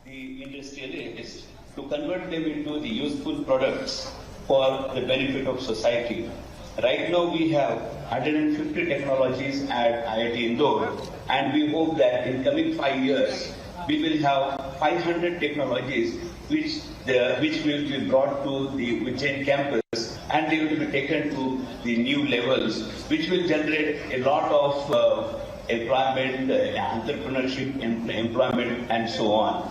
the industrialists to convert them into the useful products for the benefit of society. Right now we have 150 technologies at IIT Indore, and we hope that in coming 5 years we will have 500 technologies which will be brought to the Ujjain campus, and they will be taken to the new levels, which will generate a lot of employment, entrepreneurship, employment, and so on.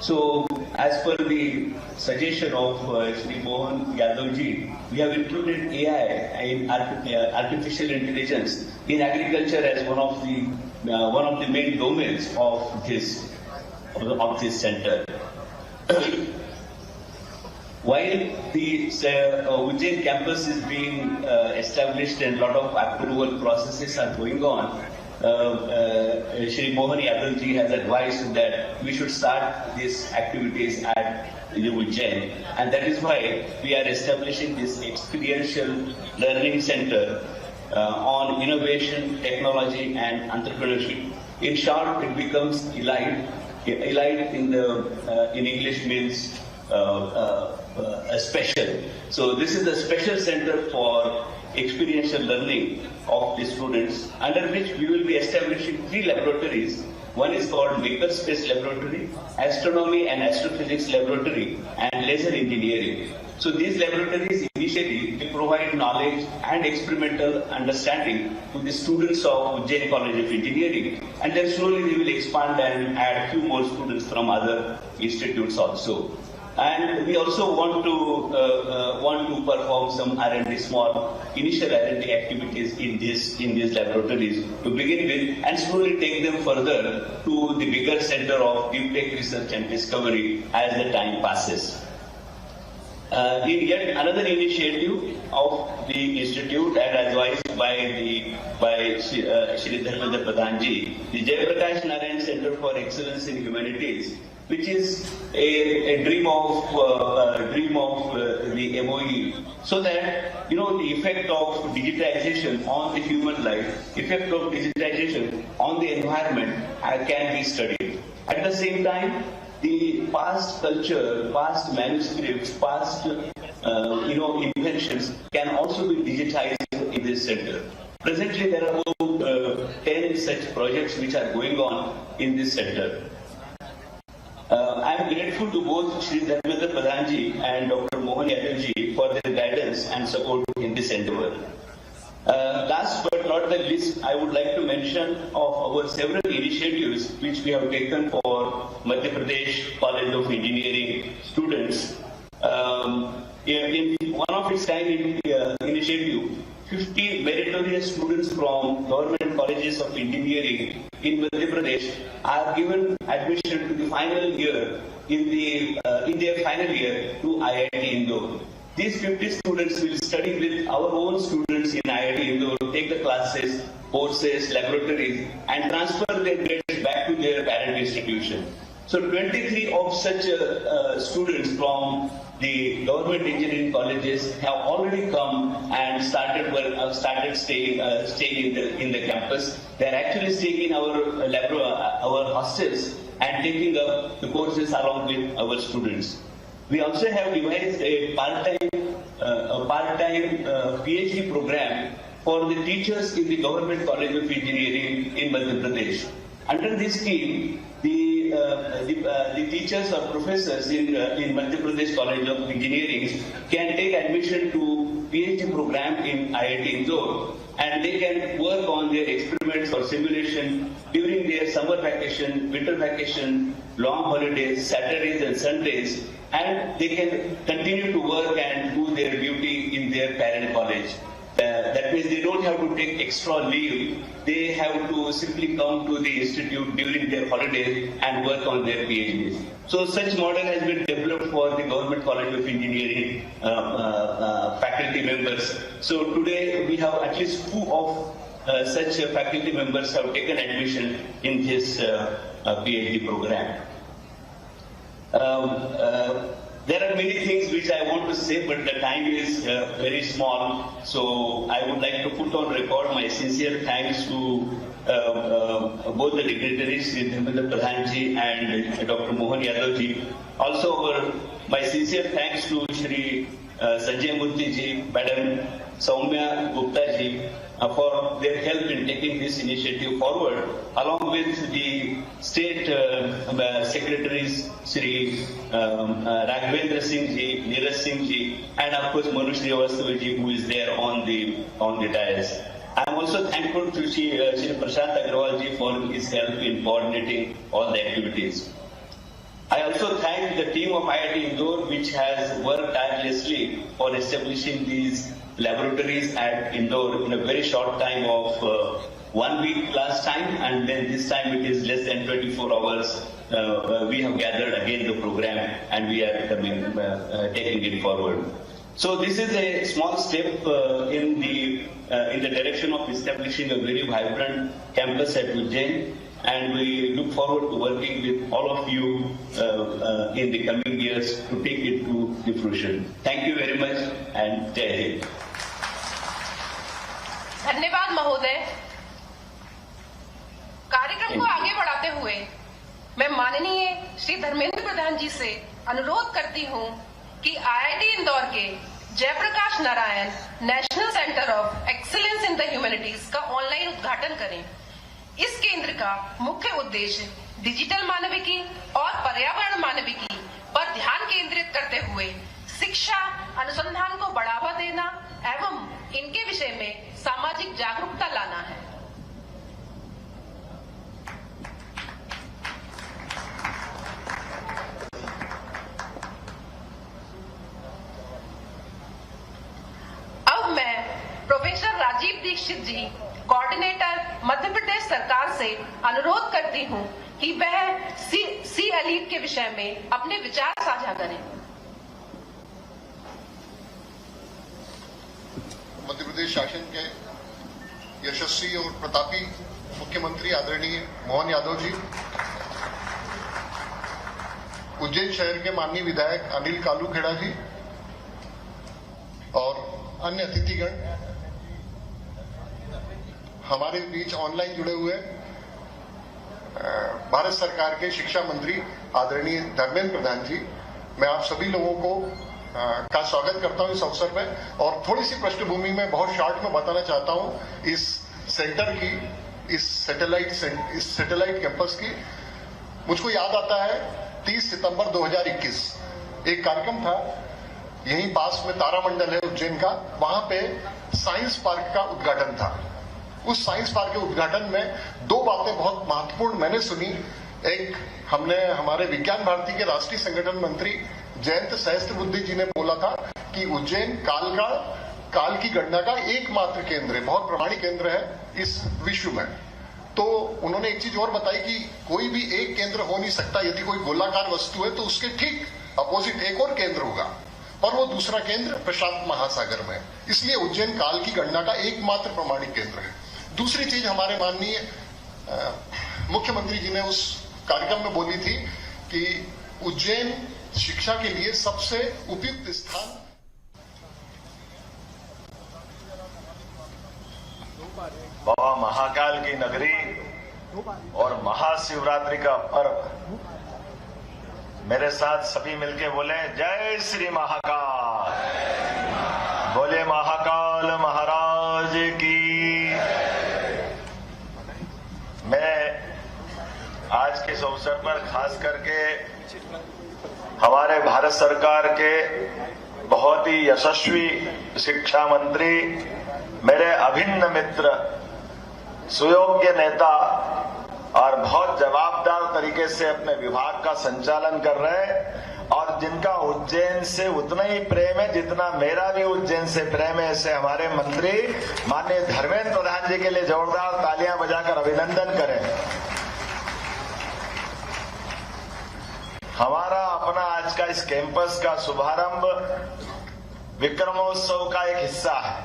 So, as per the suggestion of Shri Mohan Yadavji, we have included AI in artificial intelligence in agriculture as one of the main domains of this center. While the Ujjain campus is being established and a lot of approval processes are going on, Shri Mohan Yadavji has advised that we should start these activities at Ujjain, and that is why we are establishing this experiential learning center on innovation, technology, and entrepreneurship. In short, it becomes ELITE. ELITE in English means a special. So this is a special center for experiential learning of the students, under which we will be establishing 3 laboratories. One is called Makerspace Laboratory, Astronomy and Astrophysics Laboratory, and Laser Engineering. So these laboratories initially will provide knowledge and experimental understanding to the students of Ujjain College of Engineering, and then slowly we will expand and add few more students from other institutes also. And we also want to perform some R&D, small initial R&D activities in these laboratories to begin with, and slowly take them further to the bigger center of deep tech research and discovery as the time passes. In yet another initiative of the institute, and advised by Shri Dharmendra Pradhanji, the Jayaprakash Narayan Center for Excellence in Humanities, which is a dream of the MOE, so that the effect of digitization on the human life, effect of digitization on the environment can be studied. At the same time, the past culture, past manuscripts, past inventions can also be digitized in this center. Presently, there are about 10 such projects which are going on in this center. I am grateful to both Shri Dharmendra Pradhanji and Dr. Mohan Yadavji for their guidance and support in this endeavor. Last but not the least, I would like to mention of our several initiatives which we have taken for Madhya Pradesh College of Engineering students. In one of its kind initiative, 50 meritorious students from government colleges of engineering in Madhya Pradesh are given admission to the final year in their final year to IIT Indore. These 50 students will study with our own students in IIT Indore, take the classes, courses, laboratories, and transfer their grades back to their parent institution. So 23 of such students from the government engineering colleges have already come and started staying in the campus. They are actually staying in our hostels and taking up the courses along with our students. We also have devised a part-time PhD program for the teachers in the Government College of Engineering in Madhya Pradesh. Under this scheme, the teachers or professors in Madhya Pradesh College of Engineering can take admission to PhD program in IIT Indore, and they can work on their experiments or simulation during their summer vacation, winter vacation, long holidays, Saturdays and Sundays, and they can continue to work and do their duty in their parent college. That means they don't have to take extra leave. They have to simply come to the institute during their holidays and work on their PhDs. So such model has been developed for the Government College of Engineering faculty members. So today we have at least 2 of such faculty members have taken admission in this PhD program. There are many things which I want to say, but the time is very small. So I would like to put on record my sincere thanks to both the dignitaries, Shri Dharmendra Pradhan ji and Dr. Mohan Yadav ji. Also, my sincere thanks to Shri Sanjay Murthy ji, Madam Soumya Gupta ji for their help in taking this initiative forward, along with the state secretaries Shri Raghavendra Singh ji, Neeraj Singh ji, and of course Manu Srivastava ji, who is there on the dais. I am also thankful to Shri Prashant Agrawal ji for his help in coordinating all the activities. I also thank the team of IIT Indore, which has worked tirelessly for establishing these laboratories at Indore in a very short time of 1 week last time, and then this time it is less than 24 hours. We have gathered again the program and we are taking it forward. So this is a small step in the direction of establishing a very vibrant campus at Ujjain, and we look forward to working with all of you in the coming years to take it to the fruition. Thank you very much and Jai Hind. धन्यवाद महोदय। कार्यक्रम को आगे बढ़ाते हुए मैं माननीय श्री धर्मेंद्र प्रधान जी से अनुरोध करती हूं कि आईआईटी इंदौर के Jayaprakash Narayan national centre of excellence in the humanities का ऑनलाइन उद्घाटन करें। इस केंद्र का मुख्य उद्देश्य डिजिटल मानविकी और पर्यावरण मानविकी पर ध्यान केंद्रित करते हुए शिक्षा अनुसंधान को बढ़ावा देना एवं इनके विषय में सामाजिक जागरूकता लाना है। अब मैं प्रोफेसर राजीव दीक्षित जी, कोऑर्डिनेटर मध्य प्रदेश सरकार से अनुरोध करती हूं कि वह सी एलीट के विषय में अपने विचार साझा करें। मध्य प्रदेश शासन के यशस्वी और प्रतापी मुख्यमंत्री आदरणीय मोहन यादव जी, उज्जैन शहर के माननीय विधायक अनिल कालूखेड़ा जी और अन्य अतिथिगण, हमारे बीच ऑनलाइन जुड़े हुए भारत सरकार के शिक्षा मंत्री आदरणीय धर्मेंद्र प्रधान जी, मैं आप सभी लोगों को का स्वागत करता हूं इस अवसर पर। और थोड़ी सी पृष्ठभूमि में बहुत शॉर्ट में बताना चाहता हूं इस सेंटर की, इस सैटेलाइट कैंपस की। मुझको याद आता है 30 सितंबर 2021 एक कार्यक्रम था, यहीं पास में तारामंडल है उज्जैन का, वहां पे साइंस पार्क का उद्घाटन था। उस साइंस पार्क के उद्घाटन में दो बातें बहुत महत्वपूर्ण मैंने सुनी। एक, हमने हमारे विज्ञान भारती के राष्ट्रीय संगठन मंत्री जयंत सहस्त्रबुद्धे जी ने बोला था कि उज्जैन काल की गणना का एकमात्र केंद्र है, बहुत प्रमाणिक केंद्र है इस विश्व में। तो उन्होंने एक चीज और बताई कि कोई भी एक केंद्र हो नहीं सकता, यदि कोई गोलाकार वस्तु है तो उसके ठीक अपोजिट एक और केंद्र होगा, और वो दूसरा केंद्र प्रशांत महासागर में है। इसलिए उज्जैन काल की गणना का एकमात्र प्रमाणिक केंद्र है। दूसरी चीज हमारे माननीय मुख्यमंत्री जी ने उस कार्यक्रम में बोली थी कि उज्जैन शिक्षा के लिए सबसे उपयुक्त स्थान। बाबा महाकाल की नगरी और महाशिवरात्रि का पर्व, मेरे साथ सभी मिलके बोले जय श्री महाकाल, बोले महाकाल महाराज की। मैं आज के इस अवसर पर खास करके हमारे भारत सरकार के बहुत ही यशस्वी शिक्षा मंत्री, मेरे अभिन्न मित्र, सुयोग्य नेता और बहुत जवाबदार तरीके से अपने विभाग का संचालन कर रहे हैं, और जिनका उज्जैन से उतना ही प्रेम है जितना मेरा भी उज्जैन से प्रेम है, ऐसे हमारे मंत्री माननीय धर्मेंद्र प्रधान जी के लिए जोरदार तालियां बजाकर अभिनंदन करें। हमारा अपना आज का इस कैंपस का शुभारंभ विक्रमोत्सव का एक हिस्सा है,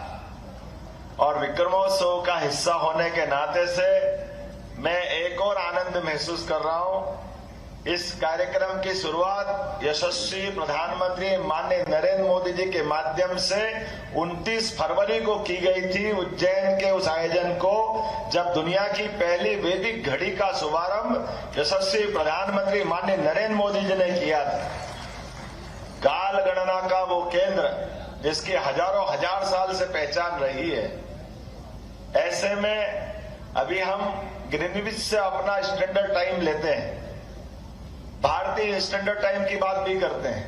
और विक्रमोत्सव का हिस्सा होने के नाते से मैं एक और आनंद महसूस कर रहा हूं इस कार्यक्रम की शुरुआत यशस्वी प्रधानमंत्री माननीय नरेंद्र मोदी जी के माध्यम से 29 फरवरी को की गई थी। उज्जैन के उस आयोजन को जब दुनिया की पहली वैदिक घड़ी का शुभारंभ यशस्वी प्रधानमंत्री माननीय नरेंद्र मोदी जी ने किया था। काल गणना का वो केंद्र जिसकी हजारों हजार साल से पहचान रही है, ऐसे में अभी हम ग्रीनविच से अपना स्टैंडर्ड टाइम लेते हैं, भारतीय स्टैंडर्ड टाइम की बात भी करते हैं,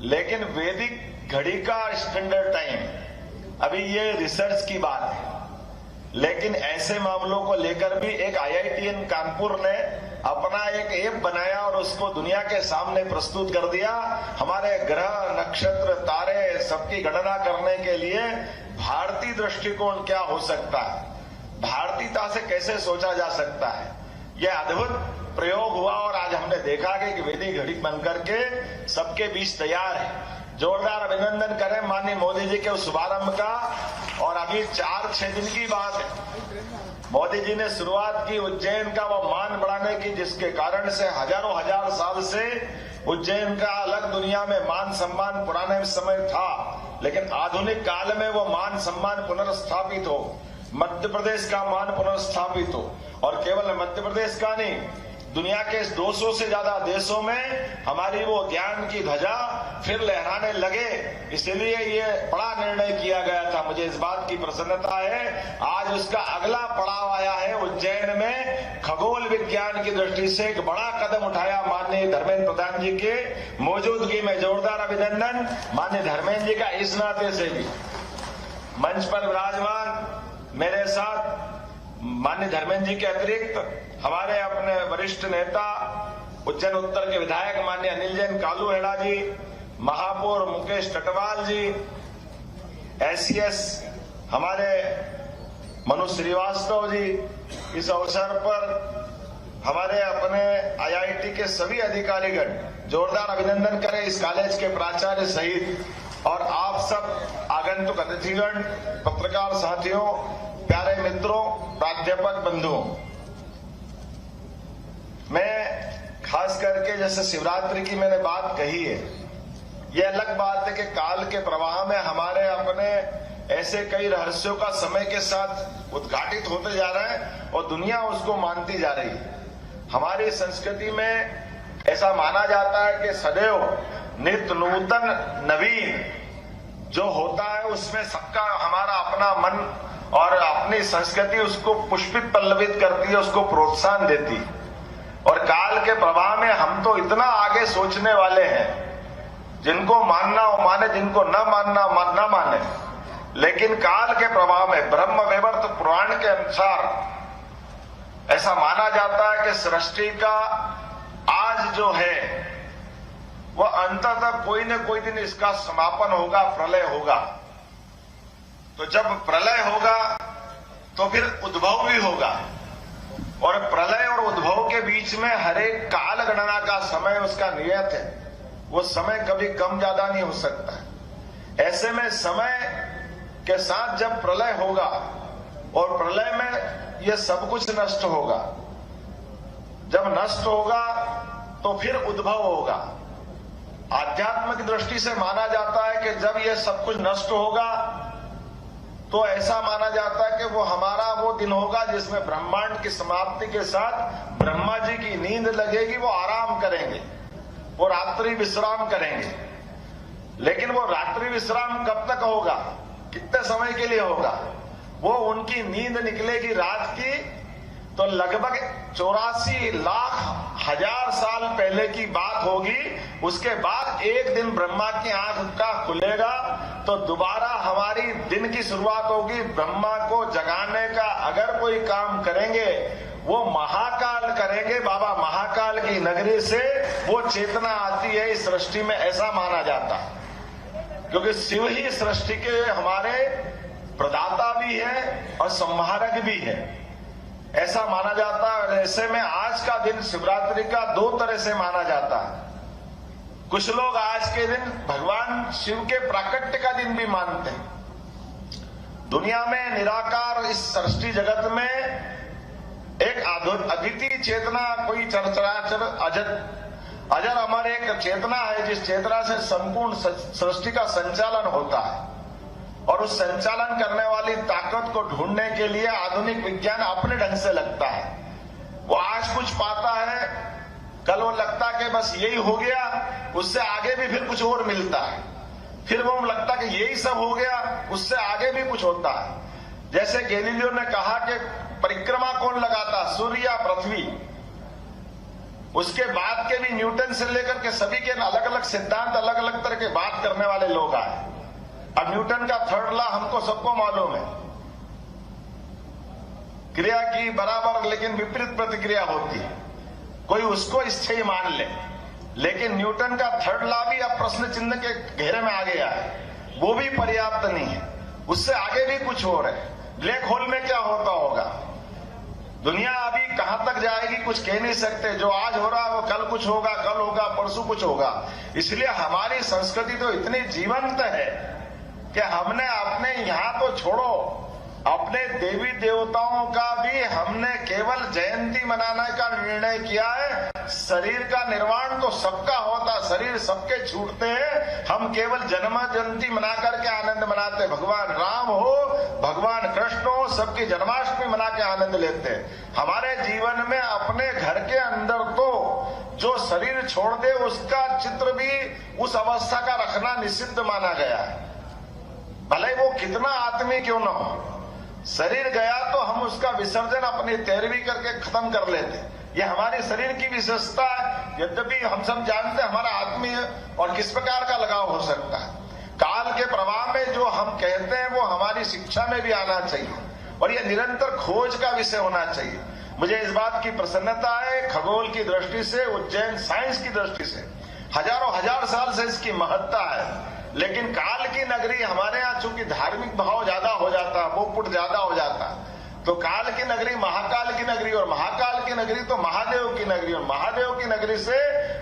लेकिन वैदिक घड़ी का स्टैंडर्ड टाइम अभी ये रिसर्च की बात है। लेकिन ऐसे मामलों को लेकर भी एक IITN कानपुर ने अपना एक ऐप बनाया और उसको दुनिया के सामने प्रस्तुत कर दिया। हमारे ग्रह, नक्षत्र, तारे सबकी गणना करने के लिए भारतीय दृष्टिकोण क्या हो सकता है, भारतीयता से कैसे सोचा जा सकता है, यह अद्भुत प्रयोग हुआ और आज हमने देखा कि वैदिक घड़ी बनकर के सबके बीच तैयार है। जोरदार अभिनंदन करें माननीय मोदी जी के उस शुभारंभ का। और अभी 4-6 दिन की बात है, मोदी जी ने शुरुआत की उज्जैन का वो मान बढ़ाने की, जिसके कारण से हजारों हजार साल से उज्जैन का अलग दुनिया में मान सम्मान पुराने समय था, लेकिन आधुनिक काल में वो मान सम्मान पुनर्स्थापित हो, मध्य प्रदेश का मान पुनर्स्थापित हो। और केवल मध्य प्रदेश का नहीं, दुनिया के 200 से ज्यादा देशों में हमारी वो ज्ञान की ध्वजा फिर लहराने लगे। इसलिए ये बड़ा निर्णय किया गया था। मुझे इस बात की प्रसन्नता है, आज उसका अगला पड़ाव आया है। उज्जैन में खगोल विज्ञान की दृष्टि से एक बड़ा कदम उठाया माननीय धर्मेंद्र प्रधान जी के मौजूदगी में। जोरदार अभिनंदन माननीय धर्मेंद्र जी का इस नाते से भी। मंच पर विराजमान मेरे साथ माननीय धर्मेंद्र जी के अतिरिक्त हमारे अपने वरिष्ठ नेता उज्जैन उत्तर के विधायक माननीय अनिल जैन कालूहेड़ा जी, महापौर मुकेश टटवाल जी, SCS हमारे मनु श्रीवास्तव जी, इस अवसर पर हमारे अपने IIT के सभी अधिकारीगण, जोरदार अभिनंदन करें इस कॉलेज के प्राचार्य सहित, और आप सब आगंतुक अतिथिगण, पत्रकार साथियों, प्यारे मित्रों, प्राध्यापक बंधुओं। मैं खास करके जैसे शिवरात्रि की मैंने बात कही है, यह अलग बात है कि काल के प्रवाह में हमारे अपने ऐसे कई रहस्यों का समय के साथ उद्घाटित होते जा रहे हैं और दुनिया उसको मानती जा रही है। हमारी संस्कृति में ऐसा माना जाता है कि सदैव नित्य नूतन नवीन जो होता है उसमें सबका हमारा अपना मन और अपनी संस्कृति उसको पुष्पित पल्लवित करती है, उसको प्रोत्साहन देती है। और काल के प्रवाह में हम तो इतना आगे सोचने वाले हैं, जिनको मानना हो माने, जिनको न मानना न माने, लेकिन काल के प्रवाह में ब्रह्म वैवर्त पुराण के अनुसार ऐसा माना जाता है कि सृष्टि का आज जो है वह अंततः कोई न कोई दिन इसका समापन होगा, प्रलय होगा। तो जब प्रलय होगा तो फिर उद्भव भी होगा, और प्रलय और उद्भव के बीच में हर एक काल गणना का समय उसका नियत है, वो समय कभी कम ज्यादा नहीं हो सकता। ऐसे में समय के साथ जब प्रलय होगा और प्रलय में ये सब कुछ नष्ट होगा, जब नष्ट होगा तो फिर उद्भव होगा। आध्यात्म की दृष्टि से माना जाता है कि जब ये सब कुछ नष्ट होगा तो ऐसा माना जाता है कि वो हमारा वो दिन होगा जिसमें ब्रह्मांड की समाप्ति के साथ ब्रह्मा जी की नींद लगेगी, वो आराम करेंगे, वो रात्रि विश्राम करेंगे। लेकिन वो रात्रि विश्राम कब तक होगा, कितने समय के लिए होगा? वो उनकी नींद निकलेगी रात की तो लगभग 84 लाख हजार साल पहले की बात होगी। उसके बाद एक दिन ब्रह्मा की आंख का खुलेगा तो दोबारा हमारी दिन की शुरुआत होगी। ब्रह्मा को जगाने का अगर कोई काम करेंगे वो महाकाल करेंगे। बाबा महाकाल की नगरी से वो चेतना आती है इस सृष्टि में, ऐसा माना जाता है, क्योंकि शिव ही सृष्टि के हमारे प्रदाता भी है और संहारक भी है, ऐसा माना जाता है। ऐसे में आज का दिन शिवरात्रि का दो तरह से माना जाता है। कुछ लोग आज के दिन भगवान शिव के प्राकट्य का दिन भी मानते हैं। दुनिया में निराकार इस सृष्टि जगत में एक अद्वितीय चेतना, कोई चरचराचर अजर हमारे एक चेतना है जिस चेतना से संपूर्ण सृष्टि का संचालन होता है, और उस संचालन करने वाली ताकत को ढूंढने के लिए आधुनिक विज्ञान अपने ढंग से लगता है। वो आज कुछ पाता है, कल वो लगता है कि बस यही हो गया, उससे आगे भी फिर कुछ और मिलता है, फिर वो लगता कि यही सब हो गया, उससे आगे भी कुछ होता है। जैसे गैलीलियो ने कहा कि परिक्रमा कौन लगाता, सूर्य या पृथ्वी। उसके बाद के भी न्यूटन से लेकर के सभी के अलग अलग सिद्धांत, अलग अलग तरह के बात करने वाले लोग आए। अब न्यूटन का थर्ड लॉ हमको सबको मालूम है, क्रिया की बराबर लेकिन विपरीत प्रतिक्रिया होती है। कोई उसको स्थायी मान ले, लेकिन न्यूटन का थर्ड लॉ भी अब प्रश्न चिन्ह के घेरे में आ गया है, वो भी पर्याप्त नहीं है, उससे आगे भी कुछ हो रहा है। ब्लैक होल में क्या होता होगा, दुनिया अभी कहां तक जाएगी कुछ कह नहीं सकते। जो आज हो रहा है वो कल कुछ होगा, कल होगा, परसों कुछ होगा। इसलिए हमारी संस्कृति तो इतनी जीवंत है कि हमने अपने यहां तो छोड़ो, अपने देवी देवताओं का भी हमने केवल जयंती मनाने का निर्णय किया है। शरीर का निर्माण तो सबका होता, शरीर सबके छूटते हैं, हम केवल जन्म जयंती मना करके आनंद मनाते। भगवान राम हो, भगवान कृष्ण हो, सबकी जन्माष्टमी मना के आनंद लेते हैं। हमारे जीवन में अपने घर के अंदर तो जो शरीर छोड़ दे उसका चित्र भी उस अवस्था का रखना निषिद्ध माना गया है, भले वो कितना आत्मी क्यों न हो। शरीर गया तो हम उसका विसर्जन अपनी तैरवी करके खत्म कर लेते। ये हमारे शरीर की विशेषता है, यद्यपि हम सब जानते हैं हमारा आत्मीय और किस प्रकार का लगाव हो सकता है। काल के प्रवाह में जो हम कहते हैं वो हमारी शिक्षा में भी आना चाहिए, और ये निरंतर खोज का विषय होना चाहिए। मुझे इस बात की प्रसन्नता है, खगोल की दृष्टि से, उज्जैन साइंस की दृष्टि से हजारों हजार साल से इसकी महत्ता है। लेकिन काल की नगरी हमारे यहाँ चूंकि धार्मिक भाव ज्यादा हो जाता, वो पुट ज्यादा हो जाता, तो काल की नगरी महाकाल की नगरी, और महाकाल की नगरी तो महादेव की नगरी, और महादेव की नगरी से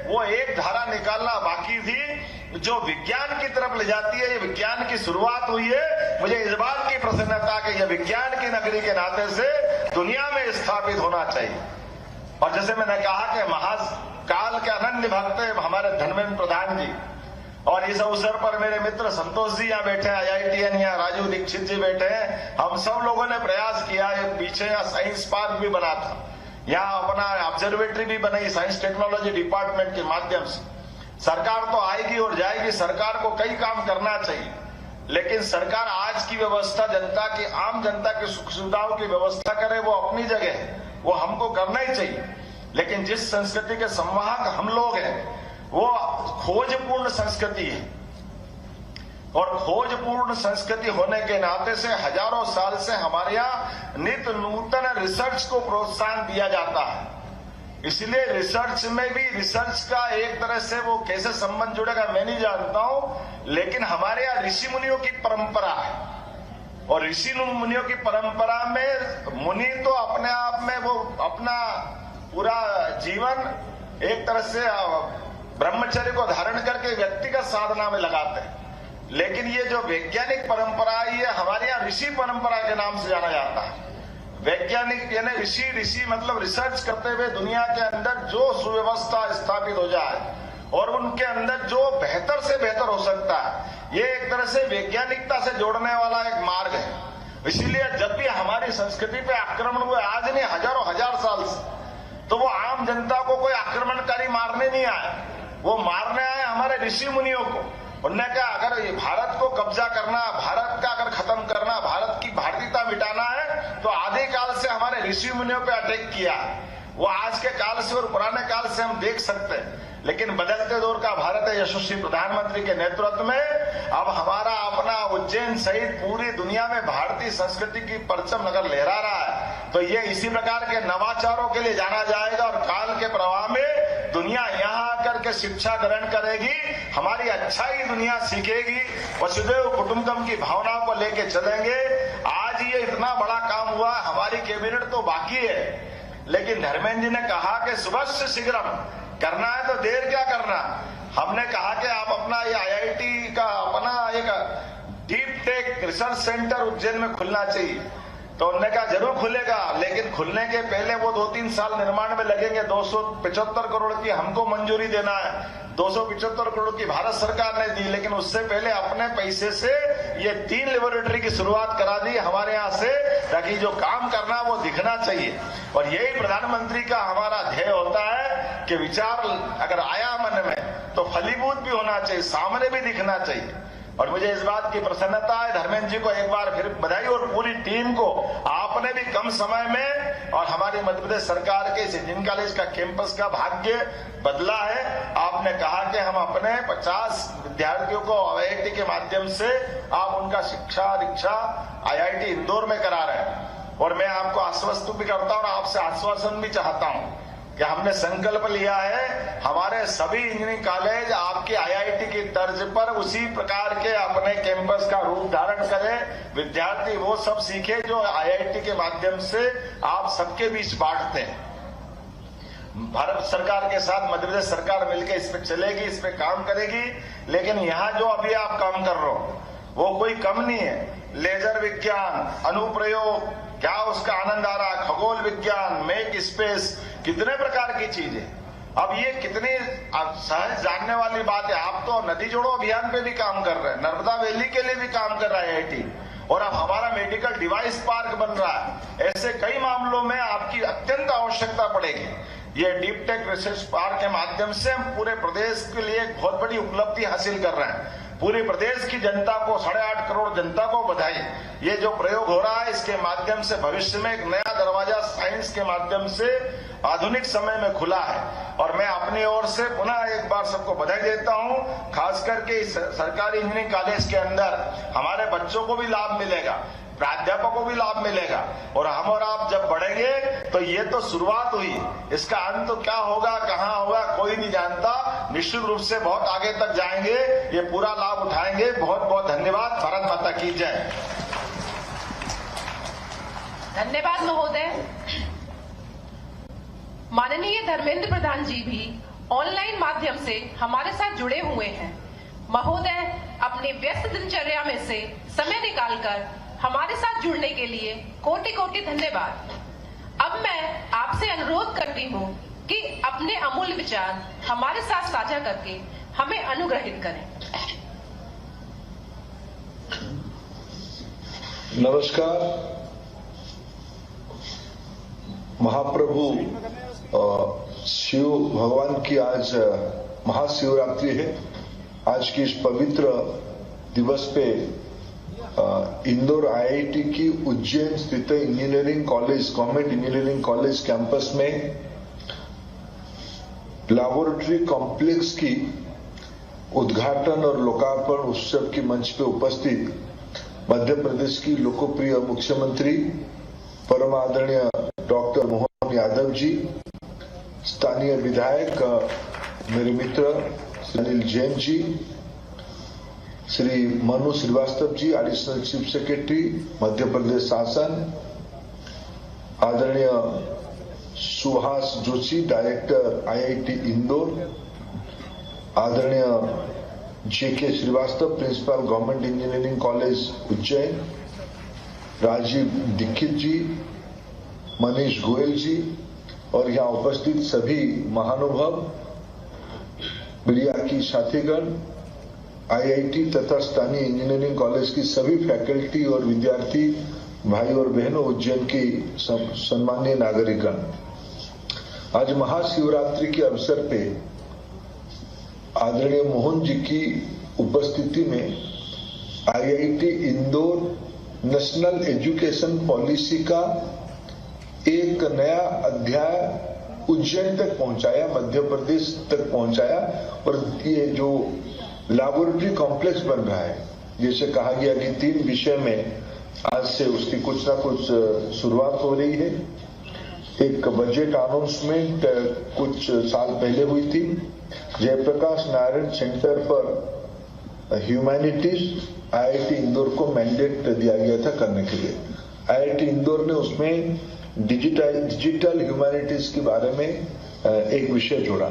वो एक धारा निकालना बाकी थी जो विज्ञान की तरफ ले जाती है। ये विज्ञान की शुरुआत हुई है। मुझे इस बात की प्रसन्नता कि यह विज्ञान की नगरी के नाते से दुनिया में स्थापित होना चाहिए। और जैसे मैंने कहा कि महाकाल के अनन्य भक्त है हमारे धर्मेंद्र प्रधान जी, और इस अवसर पर मेरे मित्र संतोष जी यहाँ बैठे हैं, IITN यहाँ राजू दीक्षित जी बैठे हैं। हम सब लोगों ने प्रयास किया है, पीछे यहाँ साइंस पार्क भी बना था, यहाँ अपना ऑब्जर्वेटरी भी बनाई साइंस टेक्नोलॉजी डिपार्टमेंट के माध्यम से। सरकार तो आएगी और जाएगी, सरकार को कई काम करना चाहिए, लेकिन सरकार आज की व्यवस्था जनता की, आम जनता की सुख सुविधाओं की व्यवस्था करे वो अपनी जगह है, वो हमको करना ही चाहिए। लेकिन जिस संस्कृति के संवाहक हम लोग हैं वो खोजपूर्ण संस्कृति है, और खोजपूर्ण संस्कृति होने के नाते से हजारों साल से हमारे यहाँ नित्य नूतन रिसर्च को प्रोत्साहन दिया जाता है। इसलिए रिसर्च में भी, रिसर्च का एक तरह से वो कैसे संबंध जुड़ेगा मैं नहीं जानता हूं, लेकिन हमारे यहाँ ऋषि मुनियों की परंपरा है, और ऋषि मुनियों की परंपरा में मुनि तो अपने आप में वो अपना पूरा जीवन एक तरह से ब्रह्मचर्य को धारण करके व्यक्तिगत साधना में लगाते हैं। लेकिन ये जो वैज्ञानिक परंपरा है ये हमारे यहाँ ऋषि परंपरा के नाम से जाना जाता है। वैज्ञानिक यानी ऋषि मतलब रिसर्च करते हुए दुनिया के अंदर जो सुव्यवस्था स्थापित हो जाए और उनके अंदर जो बेहतर से बेहतर हो सकता है, ये एक तरह से वैज्ञानिकता से जोड़ने वाला एक मार्ग है। इसीलिए जब भी हमारी संस्कृति पे आक्रमण हुए, आज नहीं हजारों हजार साल से, तो वो आम जनता को कोई आक्रमणकारी मारने नहीं आए, वो मारने आए हमारे ऋषि मुनियों को। उन्होंने कहा अगर ये भारत को कब्जा करना, भारत का अगर खत्म करना, भारत की भारतीयता मिटाना है तो आदि काल से हमारे ऋषि मुनियों पे अटैक किया। वो आज के काल से और पुराने काल से हम देख सकते हैं, लेकिन बदलते दौर का भारत है यशस्वी प्रधानमंत्री के नेतृत्व में अब हमारा अपना उज्जैन सहित पूरी दुनिया में भारतीय संस्कृति की परचम नगर लहरा रहा है। तो ये इसी प्रकार के नवाचारों के लिए जाना जाएगा, और काल के प्रवाह में दुनिया यहाँ आकर के शिक्षा ग्रहण करेगी, हमारी अच्छाई दुनिया सीखेगी, वसुदेव कुटुंबकम की भावनाओं को लेके चलेंगे। आज ये इतना बड़ा काम हुआ, हमारी कैबिनेट तो बाकी है, लेकिन धर्मेंद्र जी ने कहा कि सुबह से शीघ्रम करना है तो देर क्या करना। हमने कहा कि आप अपना ये IIT का अपना एक deep tech research centre Ujjain में खुलना चाहिए, तो उन्होंने कहा जरूर खुलेगा, लेकिन खुलने के पहले वो 2-3 साल निर्माण में लगेंगे। 275 करोड़ की हमको मंजूरी देना है, 275 करोड़ की भारत सरकार ने दी, लेकिन उससे पहले अपने पैसे से ये 3 लेबोरेटरी की शुरुआत करा दी हमारे यहाँ से, ताकि जो काम करना वो दिखना चाहिए। और यही प्रधानमंत्री का हमारा ध्येय होता है कि विचार अगर आया मन में तो फलीभूत भी होना चाहिए, सामने भी दिखना चाहिए। और मुझे इस बात की प्रसन्नता है, धर्मेंद्र जी को एक बार फिर बधाई, और पूरी टीम को, आपने भी कम समय में और हमारी मध्य प्रदेश सरकार के इस इंजीनियरिंग कॉलेज का कैंपस का भाग्य बदला है। आपने कहा कि हम अपने 50 विद्यार्थियों को IIT के माध्यम से आप उनका शिक्षा दीक्षा IIT इंदौर में करा रहे हैं। और मैं आपको आश्वस्त भी करता हूं और आपसे आश्वासन भी चाहता हूं कि हमने संकल्प लिया है हमारे सभी इंजीनियरिंग कॉलेज आपके IIT की तर्ज पर उसी प्रकार के अपने कैंपस का रूप धारण करें, विद्यार्थी वो सब सीखे जो IIT के माध्यम से आप सबके बीच बांटते हैं। भारत सरकार के साथ मध्य प्रदेश सरकार मिलकर इस पे चलेगी, इस पे काम करेगी। लेकिन यहाँ जो अभी आप काम कर रहे हो वो कोई कम नहीं है। लेजर विज्ञान, अनुप्रयोग, क्या उसका आनंद आ रहा, खगोल विज्ञान, मेक स्पेस, कितने प्रकार की चीजें। अब ये कितनी सहज जानने वाली बात है। आप तो नदी जोड़ो अभियान पे भी काम कर रहे हैं, नर्मदा वैली के लिए भी काम कर रहा है IIT, और अब हमारा मेडिकल डिवाइस पार्क बन रहा है। ऐसे कई मामलों में आपकी अत्यंत आवश्यकता पड़ेगी। ये डीप टेक रिसर्च पार्क के माध्यम से हम पूरे प्रदेश के लिए एक बहुत बड़ी उपलब्धि हासिल कर रहे हैं। पूरे प्रदेश की जनता को, 8.5 करोड़ जनता को बधाई। ये जो प्रयोग हो रहा है इसके माध्यम से भविष्य में एक नया दरवाजा साइंस के माध्यम से आधुनिक समय में खुला है। और मैं अपनी ओर से पुनः एक बार सबको बधाई देता हूं। खास करके इस सरकारी इंजीनियरिंग कॉलेज के अंदर हमारे बच्चों को भी लाभ मिलेगा, प्राध्यापकों को भी लाभ मिलेगा, और हम और आप जब बढ़ेंगे तो ये तो शुरुआत हुई, इसका अंत तो क्या होगा, कहां होगा, कोई नहीं जानता। निश्चित रूप से बहुत आगे तक जाएंगे, ये पूरा लाभ उठाएंगे। बहुत बहुत धन्यवाद। भारत माता की जय। धन्यवाद महोदय। माननीय धर्मेंद्र प्रधान जी भी ऑनलाइन माध्यम से हमारे साथ जुड़े हुए हैं। महोदय अपनी व्यस्त दिनचर्या में से समय निकालकर हमारे साथ जुड़ने के लिए कोटि कोटि धन्यवाद। अब मैं आपसे अनुरोध करती हूँ कि अपने अमूल्य विचार हमारे साथ साझा करके हमें अनुग्रहित करें। नमस्कार। महाप्रभु शिव भगवान की आज महाशिवरात्रि है। आज की इस पवित्र दिवस पे इंदौर IIT की उज्जैन स्थित engineering college, government engineering college campus में लैबोरेटरी कॉम्प्लेक्स की उद्घाटन और लोकार्पण उत्सव की मंच पे उपस्थित मध्य प्रदेश की लोकप्रिय मुख्यमंत्री परम आदरणीय डॉक्टर मोहन यादव जी, स्थानीय विधायक मेरे मित्र Anil Jain ji, Shri Manu Srivastava ji, additional chief secretary Madhya Pradesh शासन, आदरणीय सुहास जोशी, डायरेक्टर IIT इंदौर, आदरणीय JK Srivastava, principal government engineering college Ujjain, Rajiv Dikshit ji, Manish Goyal ji, और यहाँ उपस्थित सभी महानुभाव, मीडिया की साथीगण, IIT तथा स्थानीय इंजीनियरिंग कॉलेज की सभी फैकल्टी और विद्यार्थी भाई और बहनों, उज्जैन की सम्मानीय नागरिकगण, आज महाशिवरात्रि के अवसर पे आदरणीय मोहन जी की उपस्थिति में IIT Indore national education policy का एक नया अध्याय उज्जैन तक पहुंचाया, मध्य प्रदेश तक पहुंचाया। और ये जो लैबोरेटरी कॉम्प्लेक्स बन रहा है, जैसे कहा गया कि 3 विषय में आज से उसकी कुछ ना कुछ शुरुआत हो रही है। एक बजट अनाउंसमेंट कुछ साल पहले हुई थी, Jayaprakash Narayan centre for humanities IIT Indore को मैंडेट दिया गया था करने के लिए। IIT इंदौर ने उसमें डिजिटल ह्यूमैनिटीज के बारे में एक विषय जोड़ा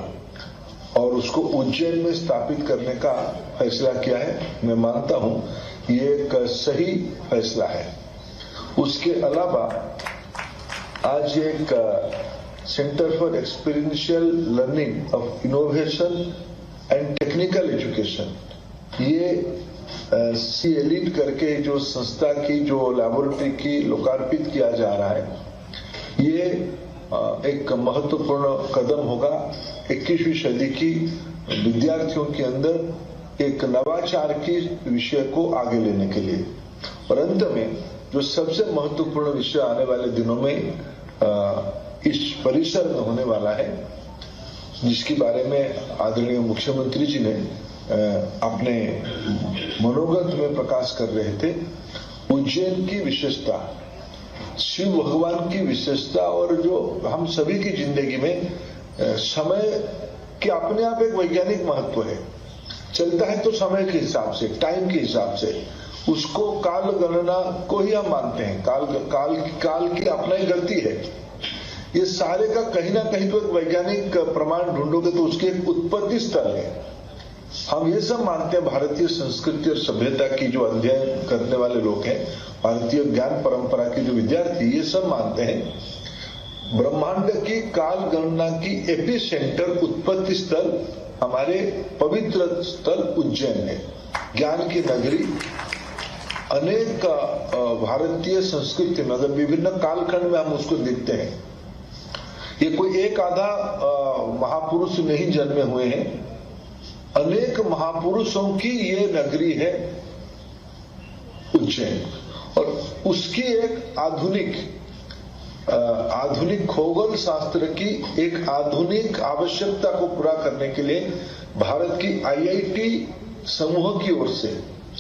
और उसको उज्जैन में स्थापित करने का फैसला किया है। मैं मानता हूं ये एक सही फैसला है उसके अलावा आज एक centre for experiential learning of innovation and technical education, ये सी एलिट करके जो संस्था की जो लैबोरेटरी की लोकार्पित किया जा रहा है, ये एक महत्वपूर्ण कदम होगा 21वीं सदी की विद्यार्थियों के अंदर एक नवाचार की विषय को आगे लेने के लिए। और अंत में जो सबसे महत्वपूर्ण विषय आने वाले दिनों में इस परिसर में होने वाला है, जिसके बारे में आदरणीय मुख्यमंत्री जी ने अपने मनोगत में प्रकाश कर रहे थे, उज्जैन की विशेषता, शिव भगवान की विशेषता, और जो हम सभी की जिंदगी में समय के अपने आप एक वैज्ञानिक महत्व है। चलता है तो समय के हिसाब से, टाइम के हिसाब से, उसको काल गणना को ही हम मानते हैं। काल की अपना ही गति है। ये सारे का कहीं ना कहीं तो एक वैज्ञानिक प्रमाण ढूंढोगे तो उसकी एक उत्पत्ति स्थल है। हम ये सब मानते हैं, भारतीय संस्कृति और सभ्यता की जो अध्ययन करने वाले लोग हैं, भारतीय ज्ञान परंपरा के जो विद्यार्थी, ये सब मानते हैं ब्रह्मांड की काल गणना की एपी सेंटर, उत्पत्ति स्थल हमारे पवित्र स्थल उज्जैन है, ज्ञान की नगरी। अनेक भारतीय संस्कृति में अगर विभिन्न कालखंड में हम उसको देखते हैं, ये कोई एक आधा महापुरुष नहीं जन्मे हुए हैं, अनेक महापुरुषों की ये नगरी है उज्जैन। और उसकी एक आधुनिक खगोल शास्त्र की एक आधुनिक आवश्यकता को पूरा करने के लिए भारत की आईआईटी समूह की ओर से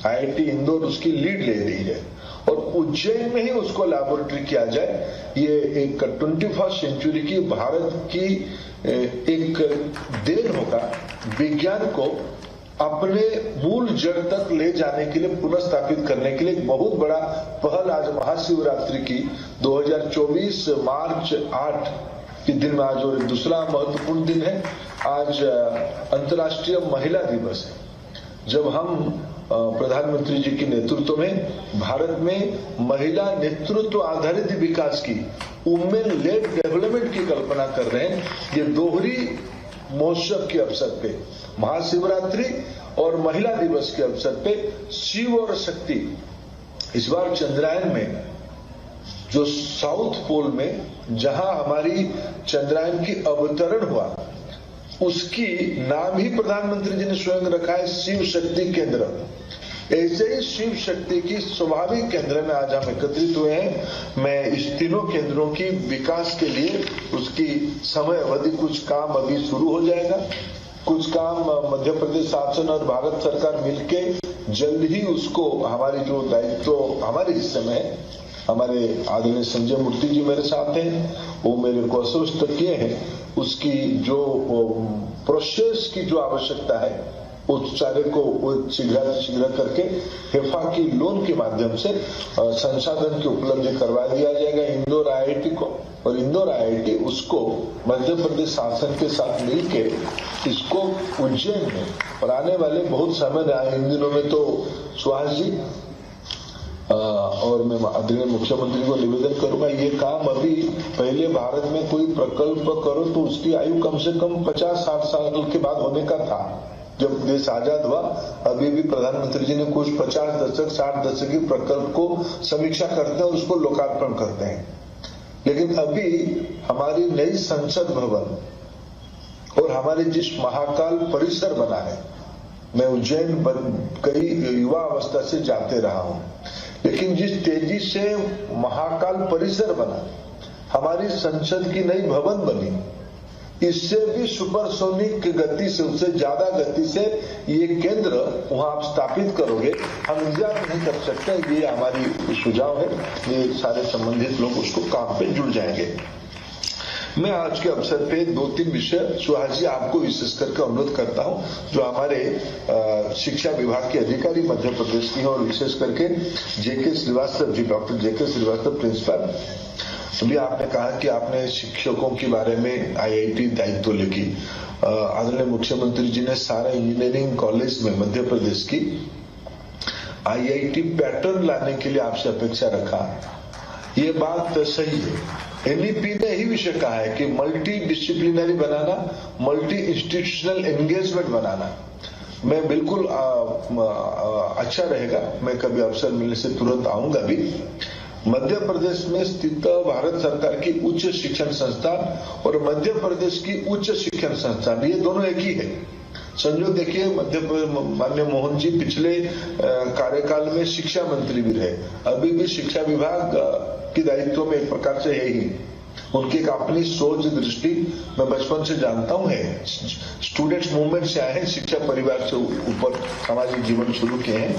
आईआईटी इंदौर उसकी लीड ले रही है, और उज्जैन में ही उसको लैबोरेटरी किया जाए। ये एक 21st सेंचुरी की भारत की एक देन होगा, विज्ञान को अपने मूल जड़ तक ले जाने के लिए, पुनर्स्थापित करने के लिए एक बहुत बड़ा पहल आज महाशिवरात्रि की 2024 मार्च 8 के दिन में आज, और दूसरा महत्वपूर्ण दिन है आज अंतर्राष्ट्रीय महिला दिवस है, जब हम प्रधानमंत्री जी के नेतृत्व में भारत में महिला नेतृत्व आधारित विकास की, वुमेन लेड डेवलपमेंट की कल्पना कर रहे हैं। ये दोहरी महोत्सव के अवसर पे, महाशिवरात्रि और महिला दिवस के अवसर पे शिव और शक्ति, इस बार चंद्रायन में जो साउथ पोल में जहां हमारी चंद्रायन की अवतरण हुआ, उसकी नाम ही प्रधानमंत्री जी ने स्वयं रखा है शिव शक्ति केंद्र। ऐसे ही शिव शक्ति की स्वाभाविक केंद्र में आज हम एकत्रित हुए हैं। मैं इस तीनों केंद्रों की विकास के लिए उसकी समय अवधि, कुछ काम अभी शुरू हो जाएगा, कुछ काम मध्य प्रदेश शासन और भारत सरकार मिलके जल्द ही उसको, हमारी जो दायित्व हमारे हिस्से में है, हमारे आदरणीय संजय मूर्ति जी मेरे साथ हैं, वो मेरे को आश्वस्त किए हैं, उसकी जो प्रोसेस की जो आवश्यकता है उस सारे को शीघ्र करके हेफा की लोन के माध्यम से संसाधन की उपलब्धि करवा दिया जाएगा इंदौर आईआईटी को, और इंदौर आईआईटी उसको मध्य प्रदेश शासन के साथ मिलके इसको उज्जैन में, और आने वाले बहुत समय आए इन दिनों में तो सुहास जी और मैं आदरणीय मुख्यमंत्री को निवेदन करूंगा, ये काम अभी पहले भारत में कोई प्रकल्प करो तो उसकी आयु कम से कम 50-60 साल के बाद होने का था। जब देश आजाद हुआ, अभी भी प्रधानमंत्री जी ने कुछ 50 दशक 60 दशक के प्रकल्प को समीक्षा करते हैं और उसको लोकार्पण करते हैं। लेकिन अभी हमारी नई संसद भवन और हमारे जिस महाकाल परिसर बना है, मैं उज्जैन कई युवा अवस्था से जाते रहा हूं, लेकिन जिस तेजी से महाकाल परिसर बना, हमारी संसद की नई भवन बनी, इससे भी सुपरसोनिक गति से, उससे ज्यादा गति से ये केंद्र वहां आप स्थापित करोगे, हम इंतजार नहीं कर सकते। ये हमारी सुझाव है, ये सारे संबंधित लोग उसको काम पे जुड़ जाएंगे। मैं आज के अवसर पे 2-3 विषय सुहास जी आपको विशेष करके अनुरोध करता हूं, जो हमारे शिक्षा विभाग के अधिकारी मध्य प्रदेश की हैं, और विशेष करके जेके श्रीवास्तव जी, डॉक्टर जेके श्रीवास्तव प्रिंसिपल। अभी आपने कहा कि आपने शिक्षकों के बारे में आईआईटी दायित्व लेगी। आदरणीय मुख्यमंत्री जी ने सारा इंजीनियरिंग कॉलेज में मध्य प्रदेश की आईआईटी पैटर्न लाने के लिए आपसे अपेक्षा रखा। ये बात सही है। एनईपी ने ही विषय कहा है कि मल्टी डिसिप्लिनरी बनाना, मल्टी इंस्टीट्यूशनल एंगेजमेंट बनाना। मैं बिल्कुल अच्छा रहेगा, मैं कभी अवसर मिलने से तुरंत आऊंगा भी। मध्य प्रदेश में स्थित भारत सरकार की उच्च शिक्षण संस्थान और मध्य प्रदेश की उच्च शिक्षण संस्थान, ये दोनों एक ही है। संजोग देखिए, माननीय मोहन जी पिछले कार्यकाल में शिक्षा मंत्री भी रहे, अभी भी शिक्षा विभाग के दायित्व में एक प्रकार से है ही। उनकी एक अपनी सोच दृष्टि मैं बचपन से जानता हूं है। स्टूडेंट्स मूवमेंट से आए हैं, शिक्षा परिवार से ऊपर सामाजिक जीवन शुरू किए हैं।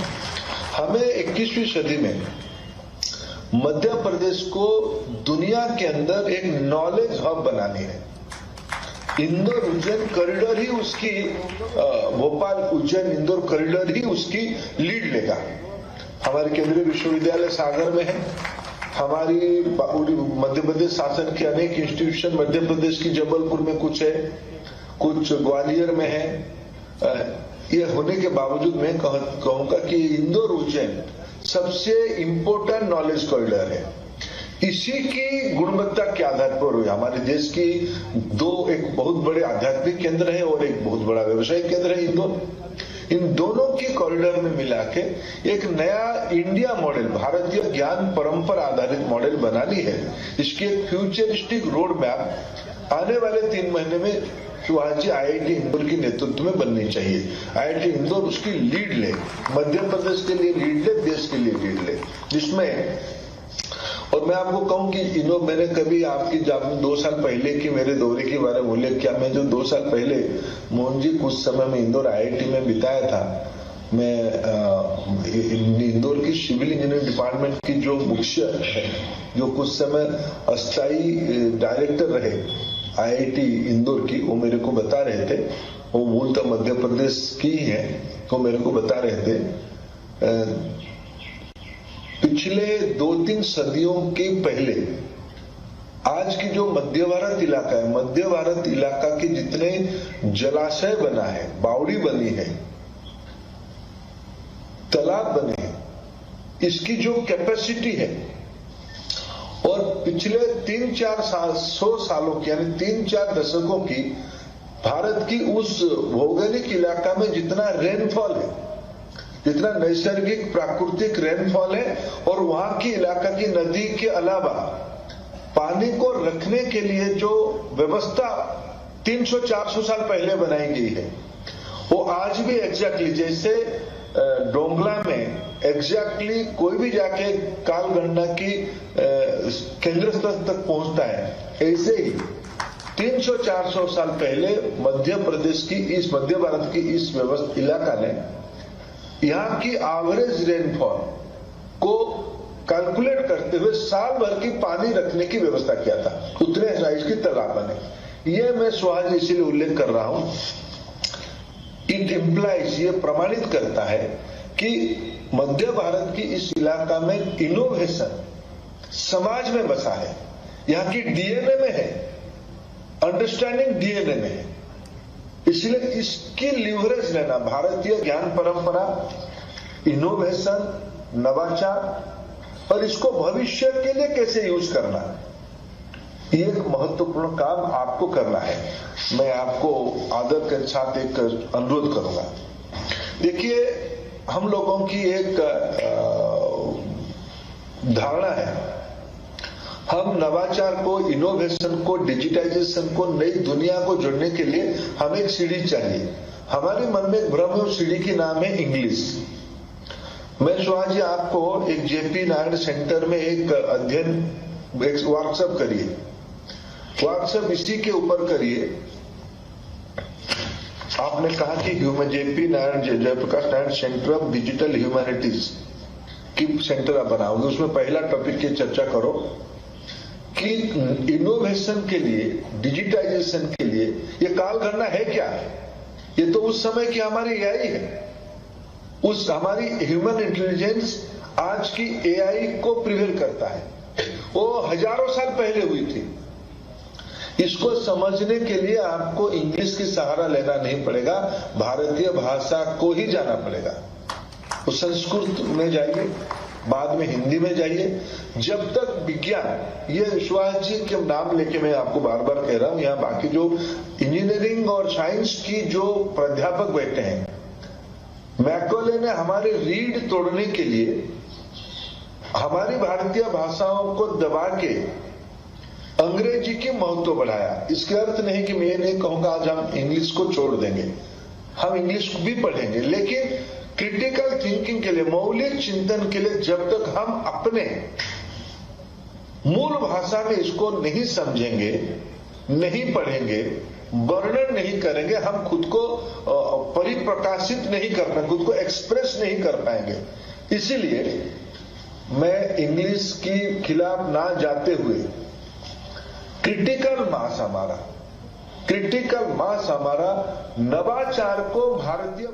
हमें 21वीं सदी में मध्य प्रदेश को दुनिया के अंदर एक नॉलेज हब बनानी है। इंदौर उज्जैन कॉरिडोर ही उसकी, भोपाल उज्जैन इंदौर कॉरिडोर ही उसकी लीड लेगा। हमारे केंद्रीय विश्वविद्यालय सागर में है, हमारी मध्य प्रदेश शासन के अनेक इंस्टीट्यूशन मध्य प्रदेश की जबलपुर में कुछ है, कुछ ग्वालियर में है। ये होने के बावजूद मैं कहूंगा कि इंदौर उज्जैन सबसे इंपोर्टेंट नॉलेज कॉरिडोर है। इसी की गुणवत्ता के आधार पर हुई हमारे देश की एक बहुत बड़े आध्यात्मिक केंद्र है और एक बहुत बड़ा व्यवसायिक केंद्र है इंदौर। इन दोनों की कॉरिडोर में मिला के एक नया इंडिया मॉडल, भारतीय ज्ञान परंपरा आधारित मॉडल बनानी है। इसकी एक फ्यूचरिस्टिक रोड मैप आने वाले 3 महीने में शिवाजी आईआईटी इंदौर के नेतृत्व में बननी चाहिए। आईआईटी इंदौर उसकी लीड ले, मध्य प्रदेश के लिए लीड ले, देश के लिए लीड ले, जिसमें, और मैं आपको कहूं कि मैंने कभी आपकी 2 साल पहले की मेरे दौरे के बारे में उल्लेख किया। मैं जो 2 साल पहले मोहन जी कुछ समय में इंदौर आईआईटी में बिताया था, मैं इंदौर की सिविल इंजीनियरिंग डिपार्टमेंट की जो मुख्य है, जो कुछ समय अस्थायी डायरेक्टर रहे आईआईटी इंदौर की, वो मेरे को बता रहे थे, वो मूलतः मध्य प्रदेश की ही है, वो मेरे को बता रहे थे पिछले 2-3 सदियों के पहले आज की जो मध्य भारत इलाका है, मध्य भारत इलाका के जितने जलाशय बना है, बावड़ी बनी है, तालाब बने हैं, इसकी जो कैपेसिटी है, और पिछले 3-4 सालों की यानी 3-4 दशकों की भारत की उस भौगोलिक इलाका में जितना रेनफॉल है, जितना नैसर्गिक प्राकृतिक रेनफॉल है, और वहां की इलाका की नदी के अलावा पानी को रखने के लिए जो व्यवस्था 300-400 साल पहले बनाई गई है, वो आज भी एग्जैक्टली जैसे डोंगला में एग्जैक्टली कोई भी जाके काल गणना की केंद्र स्तर तक पहुंचता है, ऐसे ही 300-400 साल पहले मध्य प्रदेश की इस मध्य भारत की इस इलाका ने यहाँ की एवरेज रेनफॉल को कैलकुलेट करते हुए साल भर की पानी रखने की व्यवस्था किया था। उतने साइज की तालाब बने। ये मैं सुहाज इसीलिए उल्लेख कर रहा हूं, इट इम्प्लाइज, ये प्रमाणित करता है कि मध्य भारत की इस इलाका में इनोवेशन समाज में बसा है, यहाँ की डीएनए में है, अंडरस्टैंडिंग डीएनए में है। इसलिए इसकी लिवरेज लेना, भारतीय ज्ञान परंपरा, इनोवेशन, नवाचार, और इसको भविष्य के लिए कैसे यूज करना, ये एक महत्वपूर्ण काम आपको करना है। मैं आपको आदर के साथ एक अनुरोध करूंगा। देखिए, हम लोगों की एक धारणा है, हम नवाचार को, इनोवेशन को, डिजिटाइजेशन को, नई दुनिया को जोड़ने के लिए हमें एक सीढ़ी चाहिए। हमारे मन में एक भ्रम है, उस सीढ़ी की नाम है इंग्लिश। मैं सुहास जी आपको एक जेपी नायडू सेंटर में एक अध्ययन, एक वर्कशॉप करिए, वर्कशॉप इसी के ऊपर करिए। आपने कहा कि JP Naidu, Jayaprakash Naidu centre of digital humanities की सेंटर आप बनाओगे, उसमें पहला टॉपिक की चर्चा करो कि इनोवेशन के लिए, डिजिटाइजेशन के लिए ये काल गणना है क्या? ये तो उस समय की हमारी एआई है, उस हमारी ह्यूमन इंटेलिजेंस आज की एआई को प्रिवेल करता है, वो हजारों साल पहले हुई थी। इसको समझने के लिए आपको इंग्लिश की सहारा लेना नहीं पड़ेगा, भारतीय भाषा को ही जाना पड़ेगा। तो संस्कृत में जाइए, बाद में हिंदी में जाइए। जब तक विज्ञान, ये विश्वास जी के नाम लेके मैं आपको बार बार कह रहा हूं, यहाँ बाकी जो इंजीनियरिंग और साइंस की जो प्राध्यापक बैठे हैं, मैकॉले ने हमारे रीढ़ तोड़ने के लिए हमारी भारतीय भाषाओं को दबा के अंग्रेजी की महत्व बढ़ाया। इसके अर्थ नहीं कि मैं नहीं कहूंगा आज हम इंग्लिश को छोड़ देंगे, हम इंग्लिश भी पढ़ेंगे, लेकिन क्रिटिकल थिंकिंग के लिए, मौलिक चिंतन के लिए जब तक हम अपने मूल भाषा में इसको नहीं समझेंगे, नहीं पढ़ेंगे, वर्णन नहीं करेंगे, हम खुद को परिप्रकाशित नहीं कर पाएंगे, खुद को एक्सप्रेस नहीं कर पाएंगे। इसीलिए मैं इंग्लिश के खिलाफ ना जाते हुए क्रिटिकल मास हमारा नवाचार को भारतीय